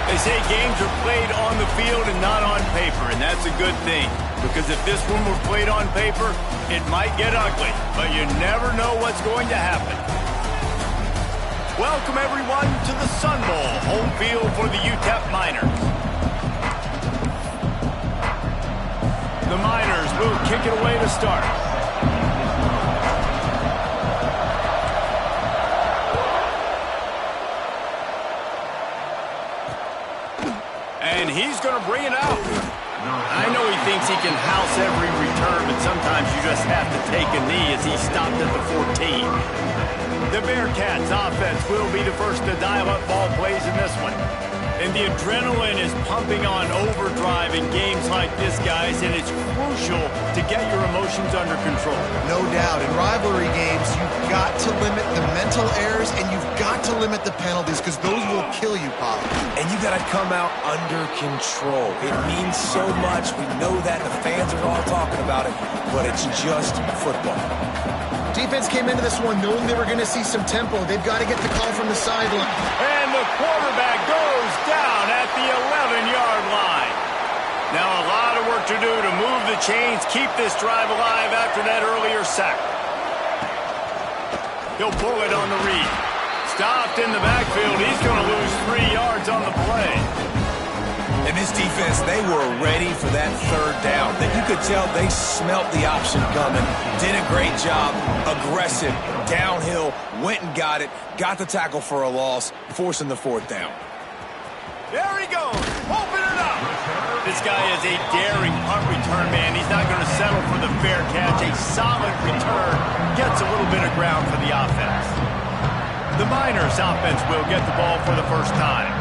They say games are played on the field and not on paper, and that's a good thing. Because if this one were played on paper, it might get ugly, but you never know what's going to happen. Welcome, everyone, to the Sun Bowl, home field for the UTEP Miners. The Miners will kick it away to start. And he's going to bring it out. I know he thinks he can house every return, but sometimes you just have to take a knee as he stopped at the 14. The Bearcats offense will be the first to dial up ball plays in this one. And the adrenaline is pumping on overdrive in games like this, guys, and it's crucial to get your emotions under control. No doubt. In rivalry games, you've got to limit the mental errors, and you've got to limit the penalties, because those will kill you, Pop. And you got to come out under control. It means so much. We know that. The fans are all talking about it, but it's just football. Defense came into this one knowing they were going to see some tempo. They've got to get the call from the sideline. And the quarterback goes down at the 11-yard line. Now a lot of work to do to move the chains, keep this drive alive after that earlier sack. He'll pull it on the read. Stopped in the backfield. He's going to lose 3 yards on the play. And this defense, they were ready for that third down. That you could tell they smelt the option coming. Did a great job. Aggressive. Downhill. Went and got it. Got the tackle for a loss. Forcing the 4th down. There he goes. Open it up. This guy is a daring punt return man. He's not going to settle for the fair catch. A solid return. Gets a little bit of ground for the offense. The Miners offense will get the ball for the first time.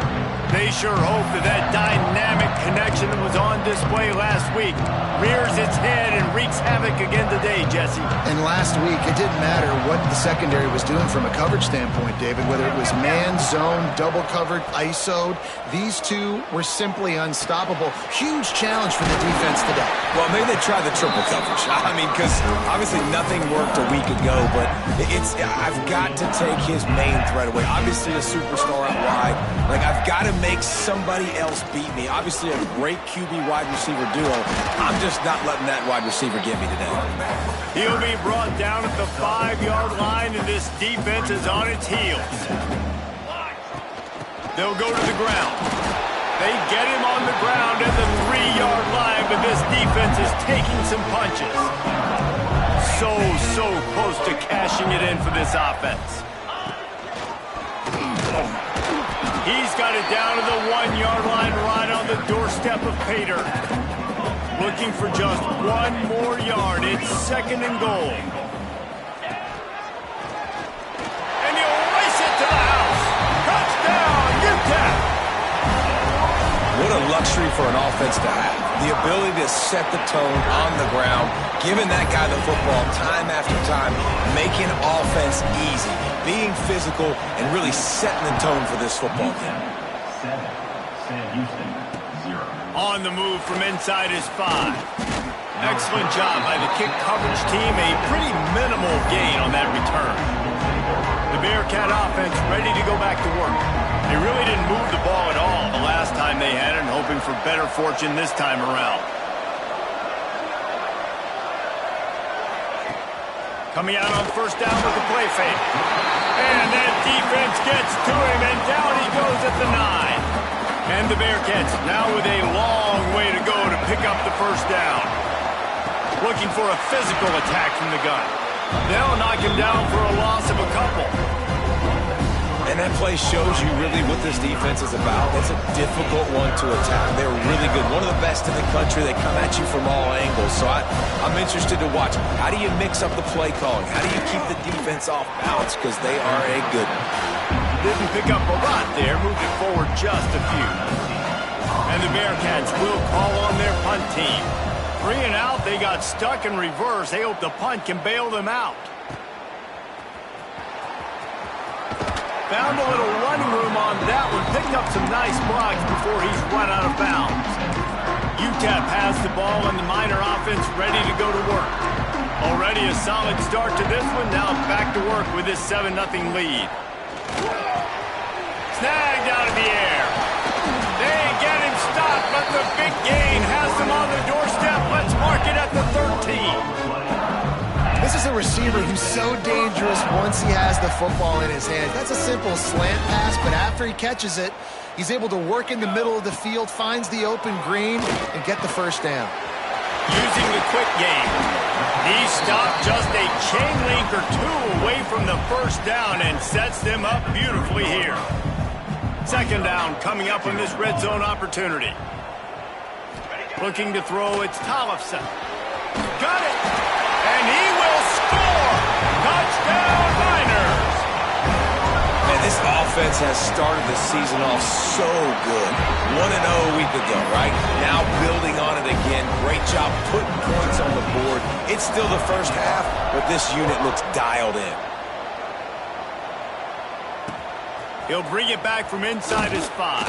They sure hope that that dynamic connection that was on display last week rears its head and wreaks havoc again today, Jesse. And last week, it didn't matter what the secondary was doing from a coverage standpoint, David, whether it was man, zone, double covered, ISO'd. These two were simply unstoppable. Huge challenge for the defense today. Well, maybe they tried the triple coverage. I mean, because obviously nothing worked a week ago, but I've got to take his main threat away. Obviously a superstar out wide. Like, I've got to make somebody else beat me. Obviously a great QB wide receiver duo. I'm just not letting that wide receiver get me today. He'll be brought down at the 5-yard line, and this defense is on its heels. They'll go to the ground. They get him on the ground at the 3-yard line, but this defense is taking some punches. So close to cashing it in for this offense. He's got it down to the 1-yard line right on the doorstep of Pater. Looking for just 1 more yard. It's 2nd and goal. And he'll race it to the house. Touchdown, UTEP! What a luxury for an offense to have. The ability to set the tone on the ground, giving that guy the football time after time, making offense easy, being physical, and really setting the tone for this football game. On the move from inside his 5. Excellent job by the kick coverage team. A pretty minimal gain on that return. The Bearcat offense ready to go back to work. They really didn't move the ball at all the last time they had it, and hoping for better fortune this time around. Coming out on 1st down with the play fake. And that defense gets to him, and down he goes at the 9. And the Bearcats now with a long way to go to pick up the 1st down. Looking for a physical attack from the gun. They'll knock him down for a loss of a couple. And that play shows you really what this defense is about. It's a difficult one to attack. They're really good. One of the best in the country. They come at you from all angles. So I'm interested to watch. How do you mix up the play calling? How do you keep the defense off balance? Because they are a good one. Didn't pick up a lot there. Moved it forward just a few. And the Bearcats will call on their punt team. 3 and out. They got stuck in reverse. They hope the punt can bail them out. Found a little running room on that one. Picked up some nice blocks before he's run out of bounds. UTEP has the ball, and the Miner offense ready to go to work. Already a solid start to this one. Now back to work with this 7-0 lead. Snagged out of the air. big gain has them on the doorstep. Let's mark it at the 13. This is a receiver who's so dangerous once he has the football in his hands. That's a simple slant pass, but after he catches it, he's able to work in the middle of the field, finds the open green, and get the first down. Using the quick game. He stopped just a chain link or two away from the first down and sets them up beautifully here. Second down coming up on this red zone opportunity. Looking to throw, it's Tollefson. Got it! And he will score! Touchdown, Niners! Man, this offense has started the season off so good. 1-0 a week ago, right? Now building on it again. Great job putting points on the board. It's still the first half, but this unit looks dialed in. He'll bring it back from inside his 5.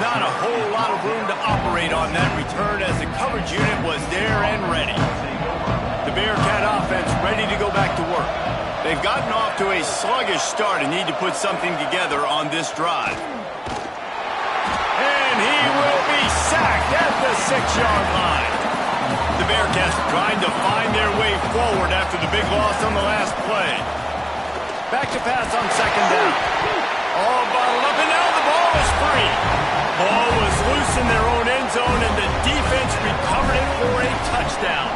Not a whole lot of room to operate on that return as the coverage unit was there and ready. The Bearcat offense ready to go back to work. They've gotten off to a sluggish start and need to put something together on this drive. And he will be sacked at the 6-yard line. The Bearcats trying to find their way forward after the big loss on the last play. Back to pass on second down. All bottled up, and now the ball is free. Ball was loose in their own end zone, and the defense recovered it for a touchdown.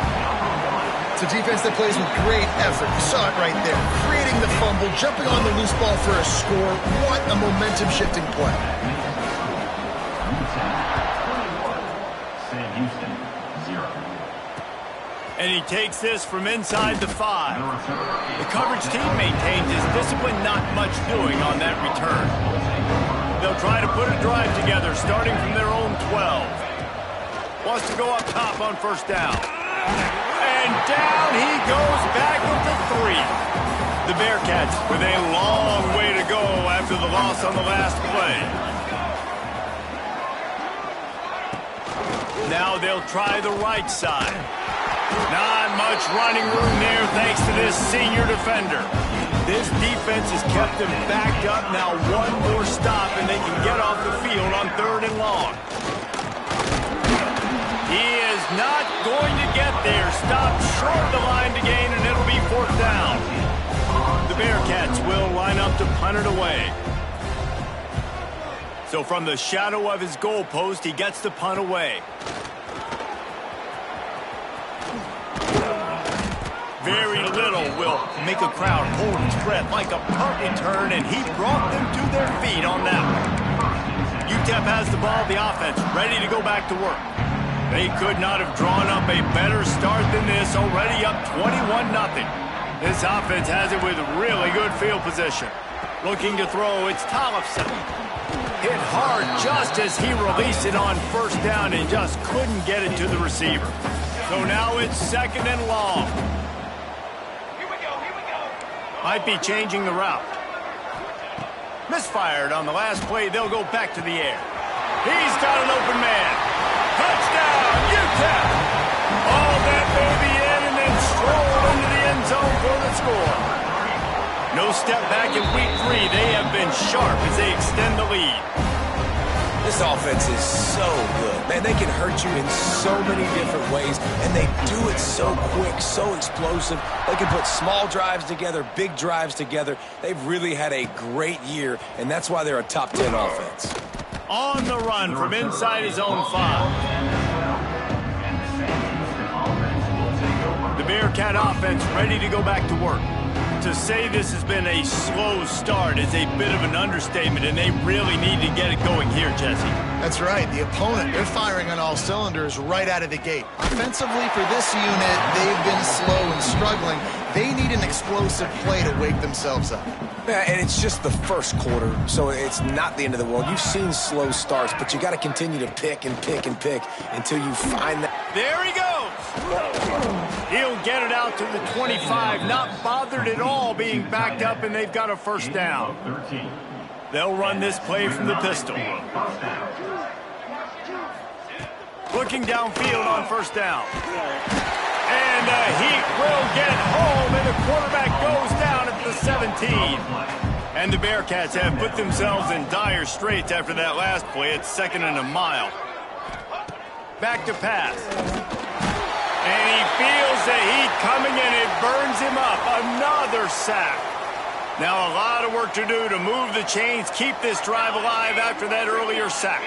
It's a defense that plays with great effort. You saw it right there. Creating the fumble, jumping on the loose ball for a score. What a momentum-shifting play. And he takes this from inside the 5. The coverage team maintains his discipline, not much doing on that return. They'll try to put a drive together, starting from their own 12. Wants to go up top on first down. And down he goes back with the 3. The Bearcats with a long way to go after the loss on the last play. Now they'll try the right side. Not much running room there thanks to this senior defender. This defense has kept them backed up. Now one more stop and they can get off the field on 3rd and long. He is not going to get there. Stopped short of the line to gain, and it'll be 4th down. The Bearcats will line up to punt it away. So from the shadow of his goalpost, he gets the punt away. Very little will make a crowd hold its breath like a punt return, and he brought them to their feet on that one. UTEP has the ball, the offense ready to go back to work. They could not have drawn up a better start than this, already up 21-0. This offense has it with really good field position. Looking to throw, it's Tollefson. Hit hard just as he released it on first down and just couldn't get it to the receiver. So now it's 2nd and long. Might be changing the route. Misfired on the last play. They'll go back to the air. He's got an open man. Touchdown, UTEP! All that baby in and then stroll into the end zone for the score. No step back in week 3. They have been sharp as they extend the lead. This offense is so good. Man, they can hurt you in so many different ways, and they do it so quick, so explosive. They can put small drives together, big drives together. They've really had a great year, and that's why they're a top 10 offense. On the run from inside his own 5. The Bearcat offense ready to go back to work. To say this has been a slow start is a bit of an understatement, and they really need to get it going here, Jesse. That's right. The opponent, they're firing on all cylinders right out of the gate. Offensively for this unit, they've been slow and struggling. They need an explosive play to wake themselves up. Yeah, and it's just the first quarter, so it's not the end of the world. You've seen slow starts, but you got to continue to pick and pick and pick until you find that. There he goes. He'll get it out to the 25, not bothered at all being backed up, and they've got a first down. They'll run this play from the pistol. Looking downfield on first down. And the Heat will get home, and the quarterback goes down at the 17. And the Bearcats have put themselves in dire straits after that last play. It's 2nd and a mile. Back to pass. And he feels the heat coming and it burns him up. Another sack. Now a lot of work to do to move the chains, keep this drive alive after that earlier sack.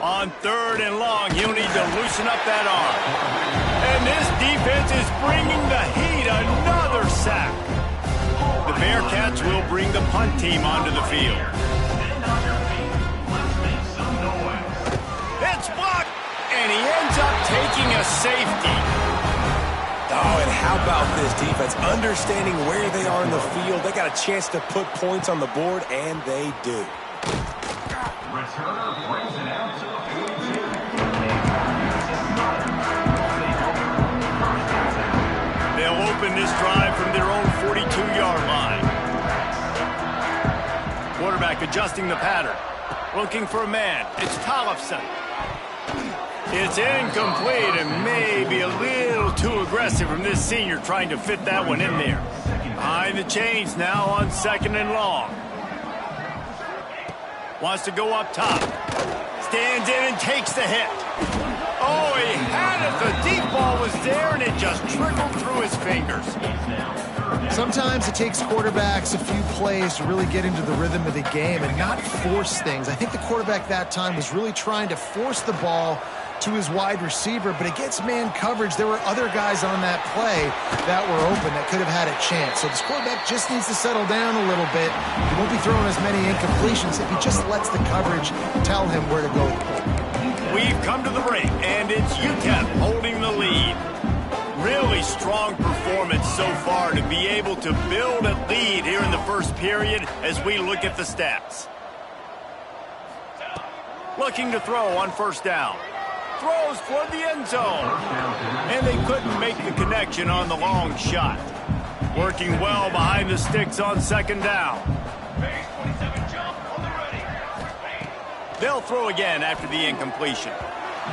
On 3rd and long, he'll need to loosen up that arm. And this defense is bringing the heat. Another sack. The Bearcats will bring the punt team onto the field. It's blocked, and he ends up taking a safety. Oh, and how about this defense? Understanding where they are in the field. They got a chance to put points on the board, and they do. They'll open this drive from their own 42-yard line. Quarterback adjusting the pattern. Looking for a man. It's Tollefson. It's incomplete and maybe a little too aggressive from this senior trying to fit that one in there. Behind the chains now on 2nd and long. Wants to go up top. Stands in and takes the hit. Oh, he had it. The deep ball was there and it just trickled through his fingers. Sometimes it takes quarterbacks a few plays to really get into the rhythm of the game and not force things. I think the quarterback that time was really trying to force the ball to his wide receiver, but against man coverage, there were other guys on that play that were open that could have had a chance. So this quarterback just needs to settle down a little bit. He won't be throwing as many incompletions if he just lets the coverage tell him where to go with the ball. We've come to the break, and it's UTEP holding the lead. Really strong performance so far to be able to build a lead here in the first period as we look at the stats. Looking to throw on 1st down. Throws for the end zone. And they couldn't make the connection on the long shot. Working well behind the sticks on 2nd down. They'll throw again after the incompletion.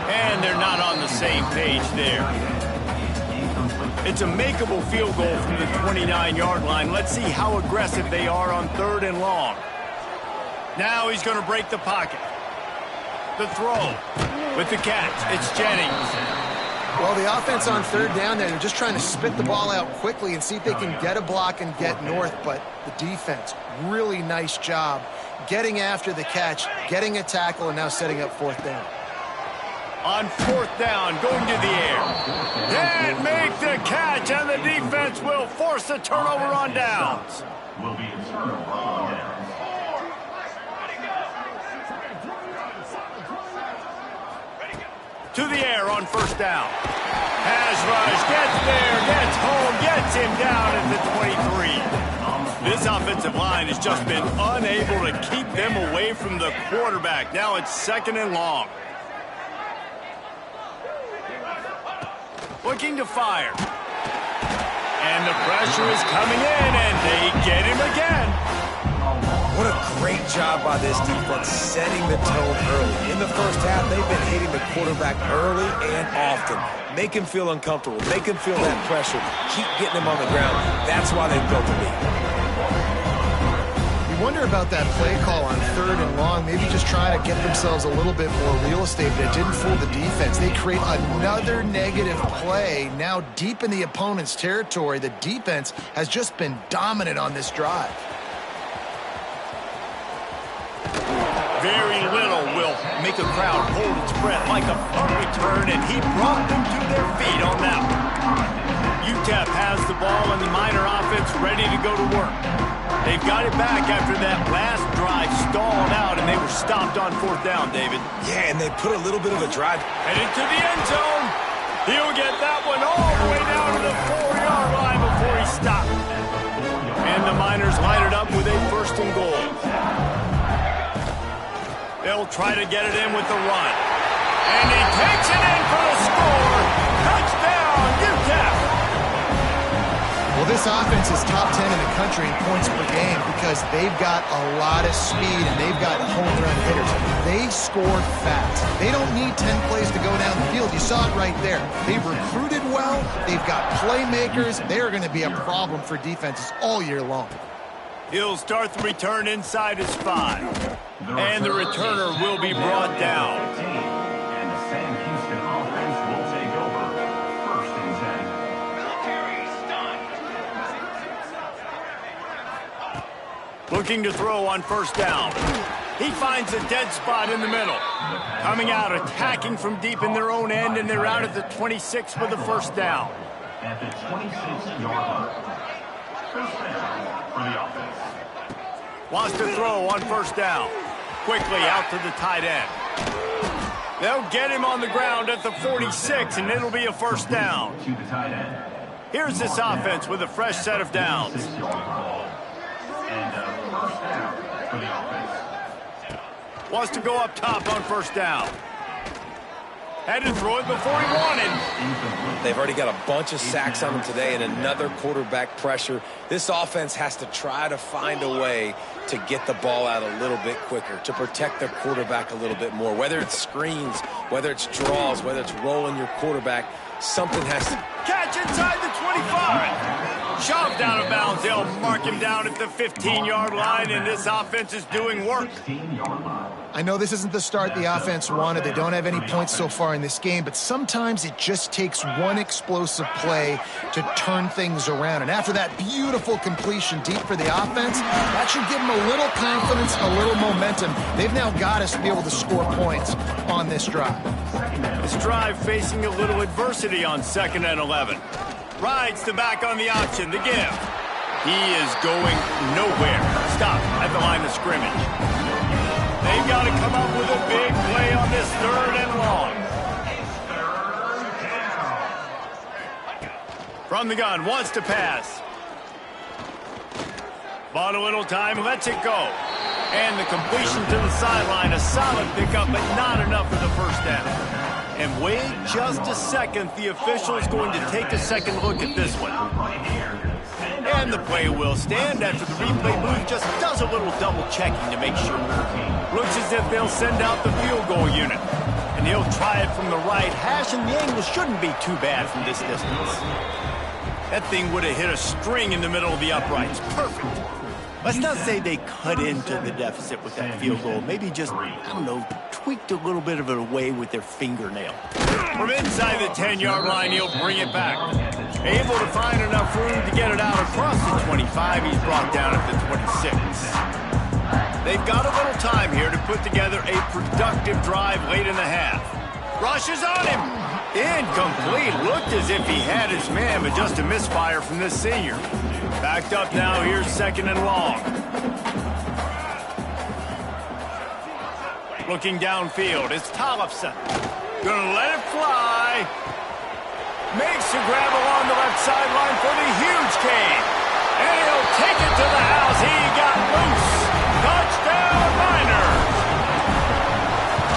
And they're not on the same page there. It's a makeable field goal from the 29-yard line. Let's see how aggressive they are on 3rd and long. Now he's going to break the pocket. The throw with the catch. It's Jennings. Well, the offense on 3rd down there, they're just trying to spit the ball out quickly and see if they can get a block and get north. But the defense, really nice job getting after the catch, getting a tackle, and now setting up 4th down. On 4th down, going to the air. And make the catch, and the defense will force a turnover on downs. Will be a turnover on downs. To the air on 1st down. Pass rush, gets there, gets home, gets him down at the 23. This offensive line has just been unable to keep them away from the quarterback. Now it's 2nd and long. Looking to fire. And the pressure is coming in, and they get him again. What a great job by this defense setting the tone early. In the first half, they've been hitting the quarterback early and often. Make him feel uncomfortable. Make him feel that pressure. Keep getting him on the ground. That's why they've built the lead. You wonder about that play call on 3rd and long, maybe just trying to get themselves a little bit more real estate, but it didn't fool the defense. They create another negative play now deep in the opponent's territory. The defense has just been dominant on this drive. Very little will make a crowd hold its breath like a punt return, and he brought them to their feet on that one. UTEP has the ball, and the Miner offense ready to go to work. They've got it back after that last drive stalled out, and they were stopped on 4th down, David. Yeah, and they put a little bit of a drive. Headed to the end zone. He'll get that one all the way down to the 4-yard line before he stopped. And the Miners light it up with a 1st and goal. They'll try to get it in with the run. And he takes it in for the score. Touchdown, UTEP. Well, this offense is top 10 in the country in points per game because they've got a lot of speed and they've got home run hitters. They score fast. They don't need 10 plays to go down the field. You saw it right there. They've recruited well. They've got playmakers. They are going to be a problem for defenses all year long. He'll start the return inside his 5. And the returner will be brought down. And the Sam Houston offense will take over. 1st and 10. Looking to throw on 1st down. He finds a dead spot in the middle. Coming out, attacking from deep in their own end, and they're out at the 26 with the 1st down. At the 26-yard line. 1st down for the offense. Wants to throw on 1st down. Quickly out to the tight end. They'll get him on the ground at the 46, and it'll be a 1st down. To the tight end. Here's this offense with a fresh set of downs. 6-yard ball. And 1st down for the offense. Wants to go up top on 1st down. Had to throw it before he wanted. They've already got a bunch of sacks on them today and another quarterback pressure. This offense has to try to find a way to get the ball out a little bit quicker, to protect their quarterback a little bit more. Whether it's screens, whether it's draws, whether it's rolling your quarterback, something has to... Catch inside the 25. Shoved out of bounds. They'll mark him down at the 15-yard line, and this offense is doing work. 16-yard line. I know this isn't the start the offense wanted. They don't have any points so far in this game, but sometimes it just takes one explosive play to turn things around. And after that beautiful completion deep for the offense, that should give them a little confidence, a little momentum. They've now got us to be able to score points on this drive. This drive facing a little adversity on 2nd and 11. Rides the back on the option, the give. He is going nowhere. Stop at the line of scrimmage. They've got to come up with a big play on this 3rd and long. From the gun, wants to pass. Bought a little time, lets it go. And the completion to the sideline, a solid pickup, but not enough for the 1st down. And wait just a second, the official is going to take a second look at this one. And the play will stand after the replay booth just does a little double checking to make sure. Looks as if they'll send out the field goal unit. And he'll try it from the right hash, and the angle shouldn't be too bad from this distance. That thing would have hit a string in the middle of the uprights. Perfect. Let's not say they cut into the deficit with that field goal. Maybe just, I don't know, tweaked a little bit of it away with their fingernail. From inside the 10-yard line, he'll bring it back. Able to find enough room to get it out across the 25. He's brought down at the 26. They've got a little time here to put together a productive drive late in the half. Rushes on him. Incomplete. Looked as if he had his man, but just a misfire from this senior. Backed up now. Here's 2nd and long. Looking downfield. It's Tollefson. Gonna let it fly. Makes the grab along the left sideline for the huge gain. And he'll take it to the house. He got loose. Touchdown, Miners.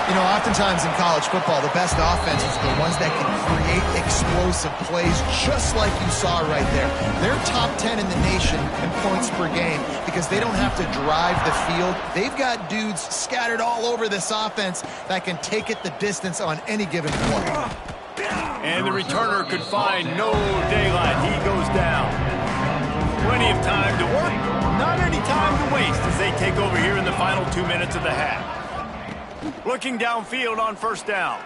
You know, oftentimes in college football, the best offenses are the ones that can create explosive plays, just like you saw right there. They're top 10 in the nation in points per game because they don't have to drive the field. They've got dudes scattered all over this offense that can take it the distance on any given play. And the returner could find no daylight. He goes down. Plenty of time to work, not any time to waste as they take over here in the final 2 minutes of the half. Looking downfield on 1st down.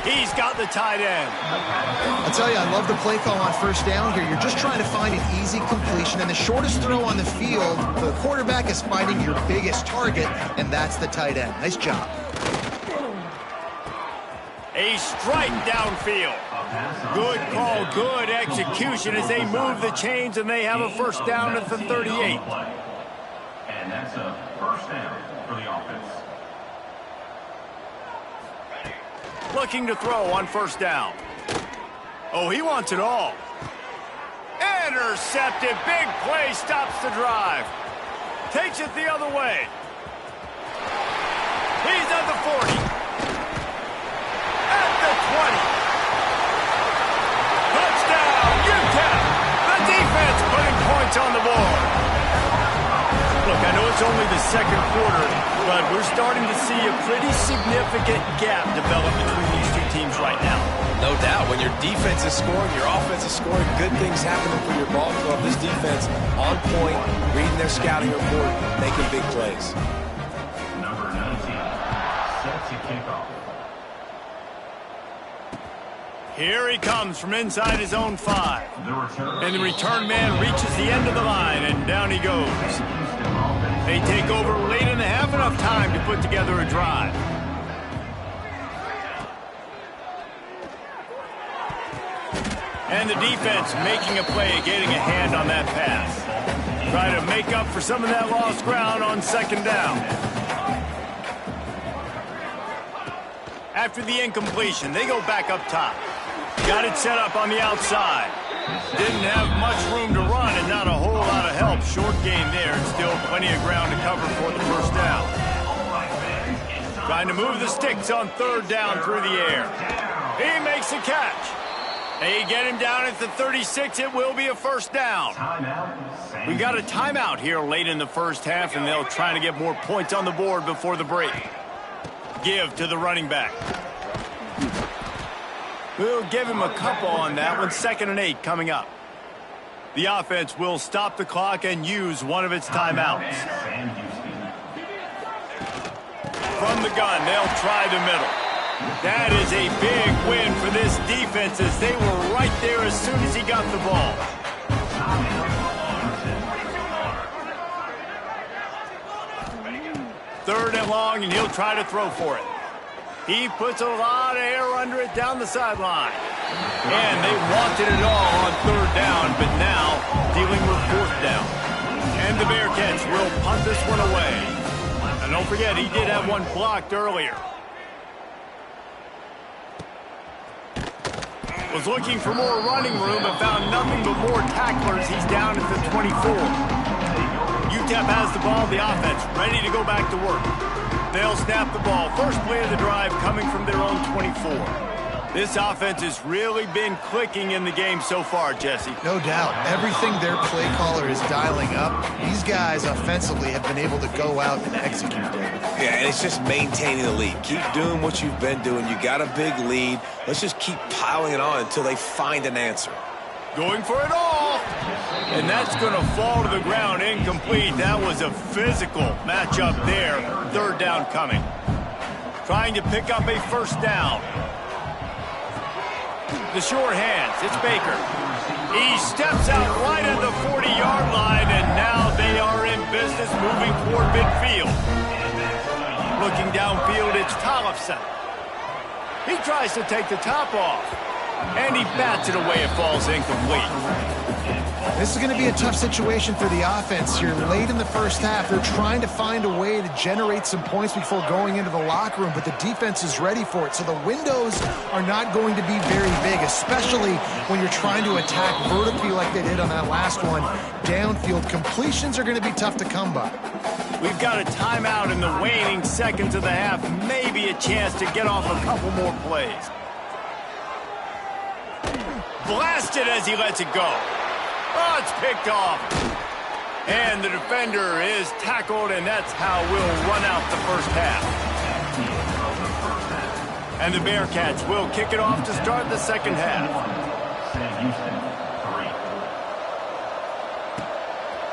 He's got the tight end. I'll tell you, I love the play call on 1st down here. You're just trying to find an easy completion, and the shortest throw on the field, the quarterback is finding your biggest target, and that's the tight end. Nice job. A strike downfield. Good call, good execution as they move the chains, and they have a 1st down at the 38. And that's a 1st down for the offense. Looking to throw on 1st down. Oh, he wants it all. Intercepted. Big play stops the drive. Takes it the other way. He's at the 40. At the 20. Touchdown, UTEP. The defense putting points on the board. Look, I know it's only the 2nd quarter, but we're starting to see a pretty significant gap develop between these two teams right now. No doubt. When your defense is scoring, your offense is scoring, good things happening for your ball club. This defense on point, reading their scouting report, making big plays. Number 19, set to kick off. Here he comes from inside his own 5. The return. And the return man reaches the end of the line, and down he goes. They take over late in the half, enough time to put together a drive. And the defense making a play, getting a hand on that pass. Try to make up for some of that lost ground on second down. After the incompletion, they go back up top. Got it set up on the outside. Didn't have much room to run and not a whole lot of help. Short gain there and still plenty of ground to cover for the first down. Trying to move the sticks on third down through the air. He makes the catch. They get him down at the 36. It will be a first down. We got a timeout here late in the first half, and they'll try to get more points on the board before the break. Give to the running back. We'll give him a couple on that one. 2nd and 8 coming up. The offense will stop the clock and use one of its timeouts. From the gun, they'll try the middle. That is a big win for this defense as they were right there as soon as he got the ball. Third and long, and he'll try to throw for it. He puts a lot of air under it down the sideline. And they wanted it all on third down, but now dealing with fourth down. And the Bearcats will punt this one away. And don't forget, he did have one blocked earlier. Was looking for more running room, but found nothing but more tacklers. He's down at the 24. UTEP has the ball, the offense ready to go back to work. They'll snap the ball. First play of the drive coming from their own 24. This offense has really been clicking in the game so far, Jesse. No doubt. Everything their play caller is dialing up, these guys offensively have been able to go out and execute, David. Yeah, and it's just maintaining the lead. Keep doing what you've been doing. You got a big lead. Let's just keep piling it on until they find an answer. Going for it all. And that's going to fall to the ground incomplete. That was a physical matchup there. Third down coming. Trying to pick up a first down. The sure hands. It's Baker. He steps out right at the 40-yard line, and now they are in business moving toward midfield. Looking downfield, it's Tollefson. He tries to take the top off. And he bats it away. It falls incomplete. This is going to be a tough situation for the offense here. Late in the first half, they're trying to find a way to generate some points before going into the locker room, but the defense is ready for it. So the windows are not going to be very big, especially when you're trying to attack vertically like they did on that last one. Downfield completions are going to be tough to come by. We've got a timeout in the waning seconds of the half. Maybe a chance to get off a couple more plays. Blasted as he lets it go. Oh, it's picked off. And the defender is tackled, and that's how we'll run out the first half. And the Bearcats will kick it off to start the second half.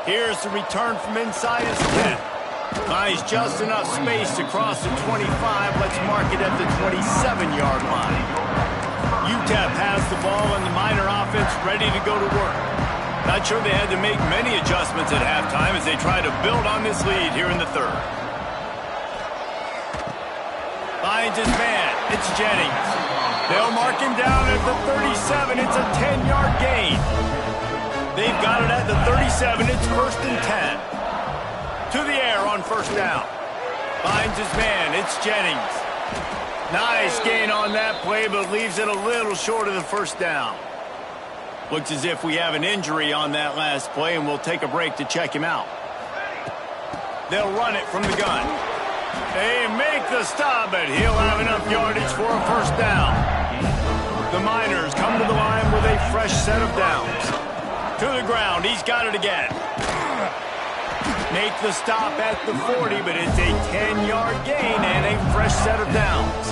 Here's the return from inside his 10. Buys just enough space to cross the 25. Let's mark it at the 27-yard line. UTEP has the ball and the Miner offense ready to go to work. Not sure they had to make many adjustments at halftime as they try to build on this lead here in the third. Finds his man. It's Jennings. They'll mark him down at the 37. It's a 10-yard gain. They've got it at the 37. It's 1st and 10. To the air on first down. Finds his man. It's Jennings. Nice gain on that play, but leaves it a little short of the first down. Looks as if we have an injury on that last play, and we'll take a break to check him out. They'll run it from the gun. They make the stop, but he'll have enough yardage for a first down. The Miners come to the line with a fresh set of downs. To the ground, he's got it again. Make the stop at the 40, but it's a 10-yard gain and a fresh set of downs.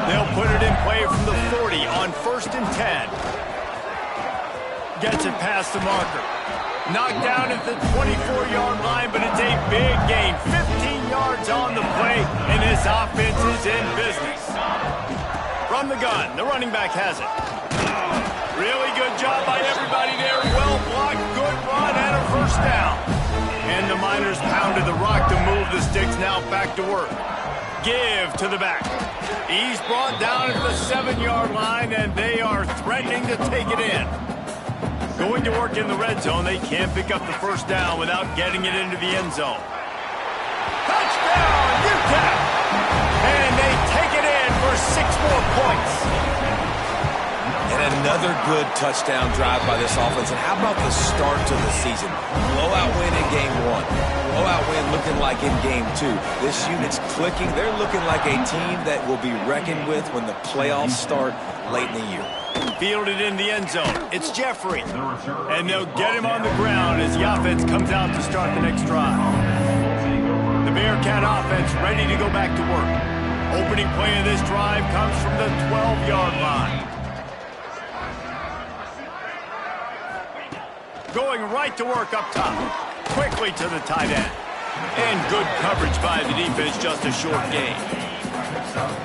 They'll put it in play from the 40 on 1st and 10. Gets it past the marker. Knocked down at the 24-yard line, but it's a big gain. 15 yards on the play, and this offense is in business. From the gun, the running back has it. Really good job by everybody there. Well blocked, good run, and a first down. And the Miners pounded the rock to move the sticks. Now back to work. Give to the back. He's brought down at the 7-yard line, and they are threatening to take it in. Going to work in the red zone. They can't pick up the first down without getting it into the end zone. Touchdown, UTEP! And they take it in for 6 more points. And another good touchdown drive by this offense. And how about the start to the season? Blowout win in game 1. Blowout win looking like in game 2. This unit's clicking. They're looking like a team that will be reckoned with when the playoffs start late in the year. Fielded in the end zone. It's Jeffrey. And they'll get him on the ground as the offense comes out to start the next drive. The Bearcat offense ready to go back to work. Opening play of this drive comes from the 12-yard line. Going right to work up top. Quickly to the tight end. And good coverage by the defense, just a short gain.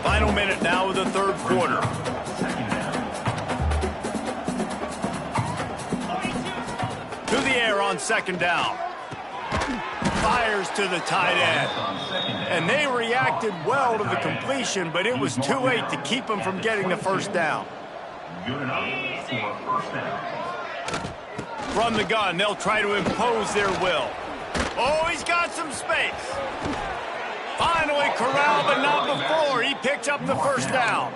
Final minute now of the 3rd quarter. To the air on 2nd down. Fires to the tight end. And they reacted well to the completion, but it was too late to keep them from getting the first down. Good enough for first down. From the gun, they'll try to impose their will. Oh, he's got some space. Finally corralled, but not before. He picks up the first down.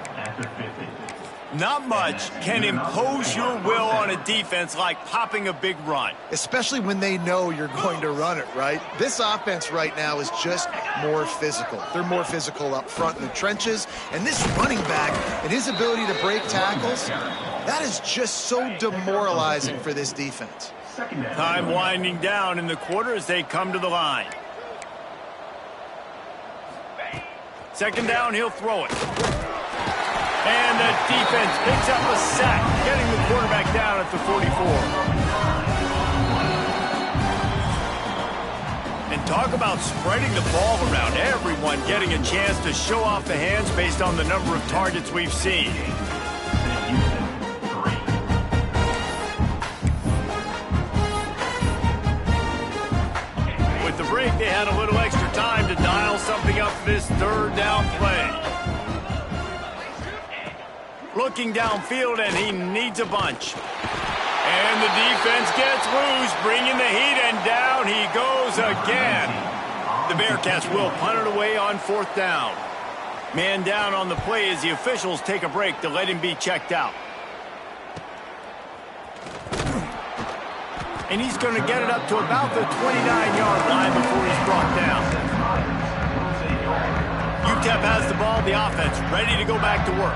Not much can impose your will on a defense like popping a big run. Especially when they know you're going to run it, right? This offense right now is just more physical. They're more physical up front in the trenches. And this running back and his ability to break tackles, that is just so demoralizing for this defense. Time winding down in the quarter as they come to the line. 2nd down, he'll throw it. And the defense picks up a sack, getting the quarterback down at the 44. And talk about spreading the ball around. Everyone getting a chance to show off the hands based on the number of targets we've seen. With the break, they had a little extra time to dial something up for this 3rd down play. Looking downfield, and he needs a bunch. And the defense gets loose, bringing the heat, and down he goes again. The Bearcats will punt it away on 4th down. Man down on the play as the officials take a break to let him be checked out. And he's going to get it up to about the 29-yard line before he's brought down. UTEP has the ball, the offense ready to go back to work.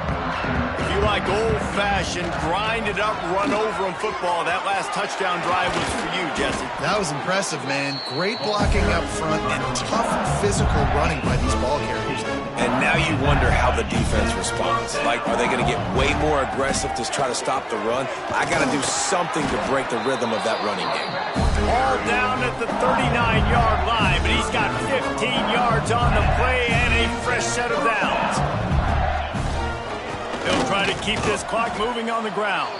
If you like old-fashioned, grind-it-up, run-over-'em football, that last touchdown drive was for you, Jesse. That was impressive, man. Great blocking up front and tough physical running by these ball carriers. And now you wonder how the defense responds. Like, are they going to get way more aggressive to try to stop the run? I got to do something to break the rhythm of that running game. Ball down at the 39-yard line, but he's got 15 yards on the play and a fresh set of downs. They'll try to keep this clock moving on the ground.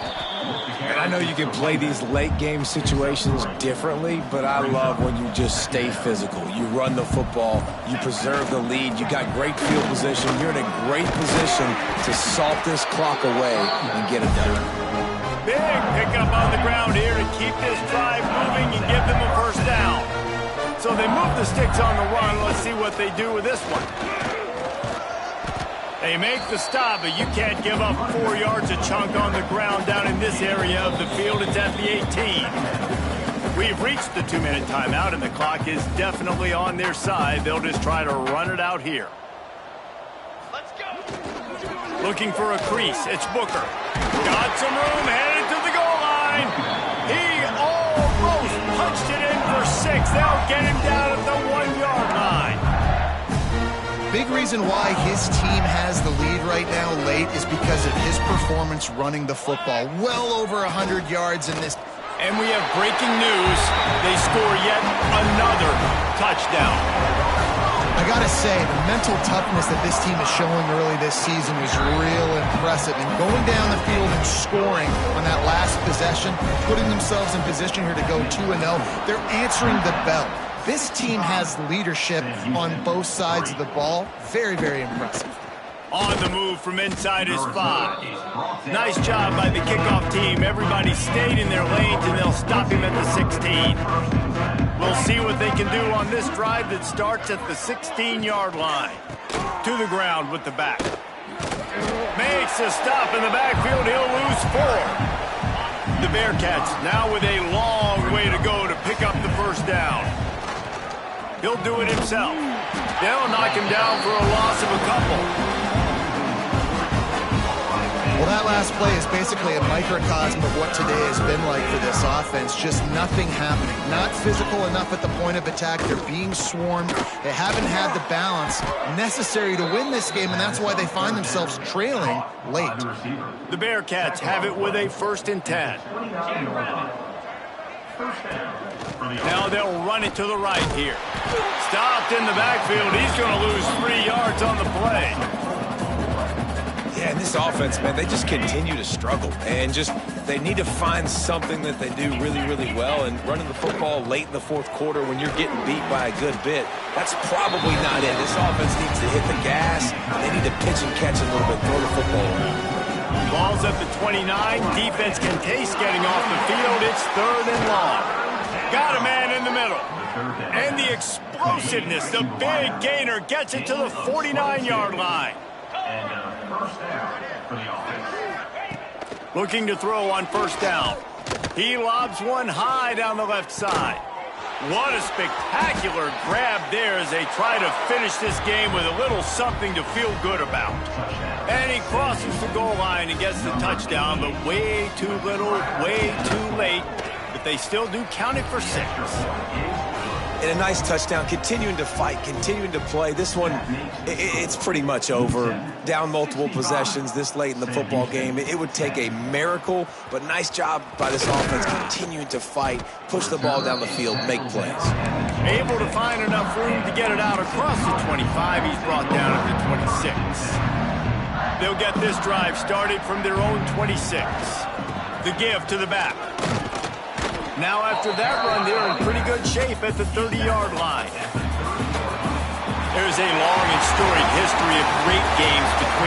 And I know you can play these late game situations differently, but I love when you just stay physical. You run the football, you preserve the lead, you got great field position, you're in a great position to salt this clock away and get it done. Big pickup on the ground here to keep this drive moving and give them a first down. So they move the sticks on the run. Let's see what they do with this one. They make the stop, but you can't give up 4 yards a chunk on the ground down in this area of the field. It's at the 18. We've reached the 2-minute timeout, and the clock is definitely on their side. They'll just try to run it out here. Let's go. Looking for a crease. It's Booker. Got some room, headed to the goal line. He almost punched it in for 6. They'll get him down at the 1-yard line. big reason why his team has the lead right now late is because of his performance running the football. Well over 100 yards in this. And we have breaking news. They score yet another touchdown. I gotta say, the mental toughness that this team is showing early this season is real impressive. And going down the field and scoring on that last possession, putting themselves in position here to go 2-0, they're answering the bell. This team has leadership on both sides of the ball. Very, very impressive. On the move from inside his 5. Nice job by the kickoff team. Everybody stayed in their lanes, and they'll stop him at the 16. We'll see what they can do on this drive that starts at the 16-yard line. To the ground with the back. Makes a stop in the backfield. He'll lose 4. The Bearcats now with a long way to go to pick up the first down. He'll do it himself. They'll knock him down for a loss of a couple. Well, that last play is basically a microcosm of what today has been like for this offense. Just nothing happening. Not physical enough at the point of attack. They're being swarmed. They haven't had the balance necessary to win this game, and that's why they find themselves trailing late. The Bearcats have it with a 1st and 10. Now they'll run it to the right here. Stopped in the backfield. He's going to lose 3 yards on the play. Yeah, and this offense, man, they just continue to struggle. And they need to find something that they do really, really well. And running the football late in the 4th quarter when you're getting beat by a good bit, that's probably not it. This offense needs to hit the gas. They need to pitch and catch a little bit, throw the football around. Ball's at the 29. Defense can taste getting off the field. It's 3rd and long. Got a man in the middle. And the explosiveness, the big gainer gets it to the 49-yard line. Looking to throw on 1st down. He lobs one high down the left side. What a spectacular grab there as they try to finish this game with a little something to feel good about. And he crosses the goal line and gets the touchdown, but way too little, way too late. But they still do count it for 6. And a nice touchdown, continuing to fight, continuing to play. This one, it's pretty much over. Down multiple possessions this late in the football game. It would take a miracle, but nice job by this offense continuing to fight, push the ball down the field, make plays. Able to find enough room to get it out across the 25. He's brought down at the 26. They'll get this drive started from their own 26. The give to the back. Now after that run, they're in pretty good shape at the 30-yard line. There's a long and storied history of great games between